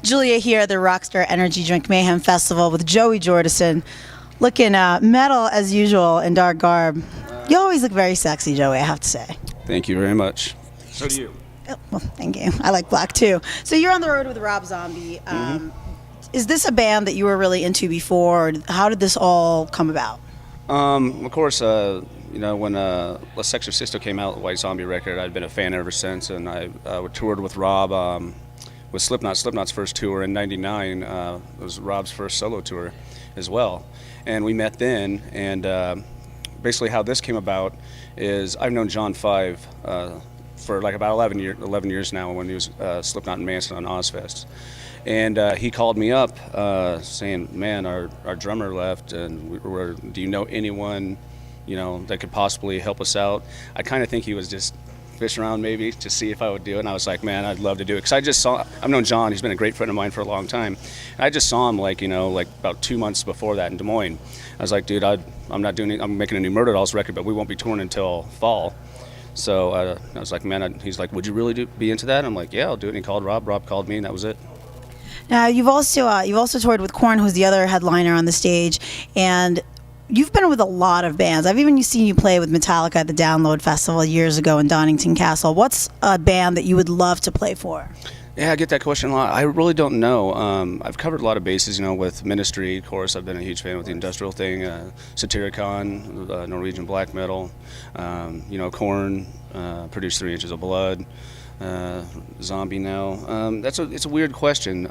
Julia here at the Rockstar Energy Drink Mayhem Festival with Joey Jordison, looking metal as usual in dark garb. You always look very sexy, Joey, I have to say. Thank you very much. So do you. Oh, well, thank you. I like black too. So you're on the road with Rob Zombie. Is this a band that you were really into before? Or how did this all come about? Of course, you know, when La Sex Sisto came out, the White Zombie record, I'd been a fan ever since, and I toured with Rob with Slipknot. Slipknot's first tour in '99 was Rob's first solo tour as well, and we met then. And basically, how this came about is I've known John Five for like about 11 years now, when he was Slipknot and Manson on Ozfest. And he called me up saying, man, our drummer left, and do you know anyone, you know, that could possibly help us out? I kind of think he was just fishing around maybe to see if I would do it. And I was like, man, I'd love to do it. Because I've known John, he's been a great friend of mine for a long time. And I just saw him like about 2 months before that in Des Moines. I was like, dude, I'm making a new Murder Dolls record, but we won't be touring until fall. So I was like, man, he's like, would you really be into that? I'm like, yeah, I'll do it. And he called Rob. Rob called me, and that was it. Now you've also toured with Korn, who's the other headliner on the stage, and you've been with a lot of bands. I've even seen you play with Metallica at the Download Festival years ago in Donington Castle. What's a band that you would love to play for? Yeah, I get that question a lot. I really don't know. I've covered a lot of bases, you know, with Ministry, of course. I've been a huge fan with the industrial thing, Satyricon, Norwegian black metal, you know, Korn, produced 3 Inches of Blood. Zombie now. It's a weird question.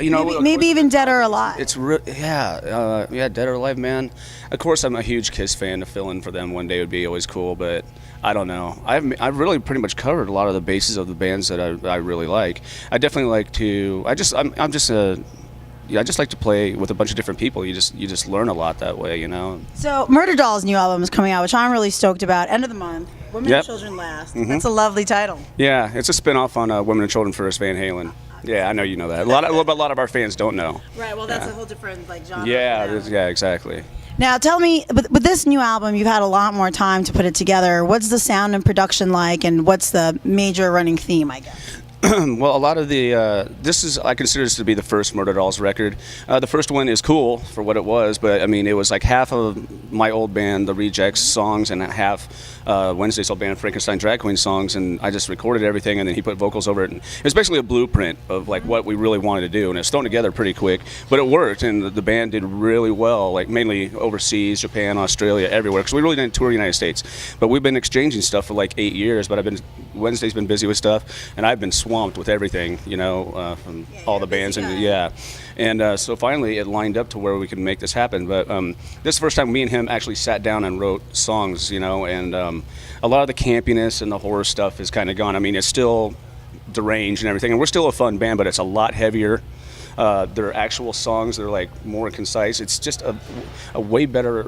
You know, maybe even Dead or Alive. Yeah, Dead or Alive, man. Of course, I'm a huge Kiss fan. To fill in for them one day would be always cool, but I don't know. I've really pretty much covered a lot of the bases of the bands that I really like. I definitely like to. I just like to play with a bunch of different people. You just learn a lot that way, you know. So Murder Dolls' new album is coming out, which I'm really stoked about. End of the month. Women and Children Last. That's a lovely title. Yeah, it's a spin-off on Women and Children First, Van Halen. Yeah, I know you know that. A lot of our fans don't know. Right. Well, that's a whole different genre. Yeah, exactly. Now, tell me, with this new album, you've had a lot more time to put it together. What's the sound and production like, and what's the major running theme, I guess? Well, a lot of the I consider this to be the first Murder Dolls record. The first one is cool for what it was, but I mean, it was like half of my old band, the Rejects, songs, and half Wednesday's old band, Frankenstein Drag Queen songs, and I just recorded everything, and then he put vocals over it. And it was basically a blueprint of like what we really wanted to do, and it's thrown together pretty quick, but it worked, and the band did really well, like mainly overseas, Japan, Australia, everywhere, because we really didn't tour the United States, but we've been exchanging stuff for like 8 years. But Wednesday's been busy with stuff, and I've been swamped with everything, you know, from all the bands, and so finally it lined up to where we could make this happen. But this is the first time me and him actually sat down and wrote songs, you know, and a lot of the campiness and the horror stuff is kind of gone. I mean, it's still deranged and everything, and we're still a fun band, but it's a lot heavier. Their actual songs, they're like more concise. It's just a way better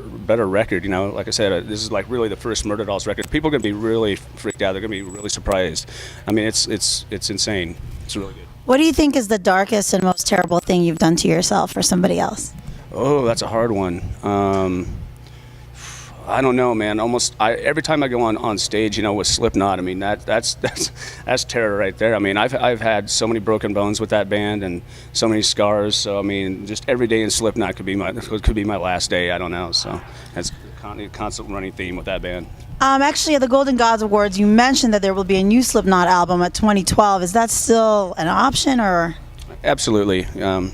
record, you know. Like I said, this is like really the first Murder Dolls record. People are gonna be really freaked out. They're gonna be really surprised. I mean, it's insane. It's really good. What do you think is the darkest and most terrible thing you've done to yourself or somebody else? Oh, that's a hard one. I don't know, man. Every time I go on stage, you know, with Slipknot, I mean that's terror right there. I mean, I've had so many broken bones with that band and so many scars. So I mean, just every day in Slipknot could be my last day. I don't know. So that's a constant running theme with that band. Actually, at the Golden Gods Awards, you mentioned that there will be a new Slipknot album at 2012. Is that still an option, or? Absolutely. I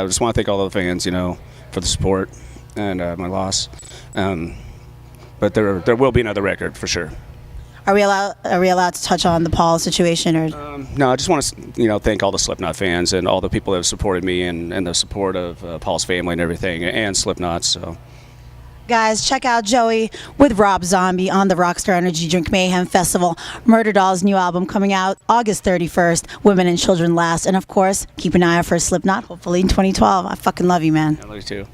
just want to thank all the fans, you know, for the support and my loss. But there will be another record for sure. Are we allowed to touch on the Paul situation, or? No, I just want to, you know, thank all the Slipknot fans and all the people that have supported me and the support of Paul's family and everything, and Slipknot. So. Guys, check out Joey with Rob Zombie on the Rockstar Energy Drink Mayhem Festival. Murder Dolls' new album coming out August 31st, Women and Children Last. And of course, keep an eye out for Slipknot, hopefully in 2012. I fucking love you, man. I love you too.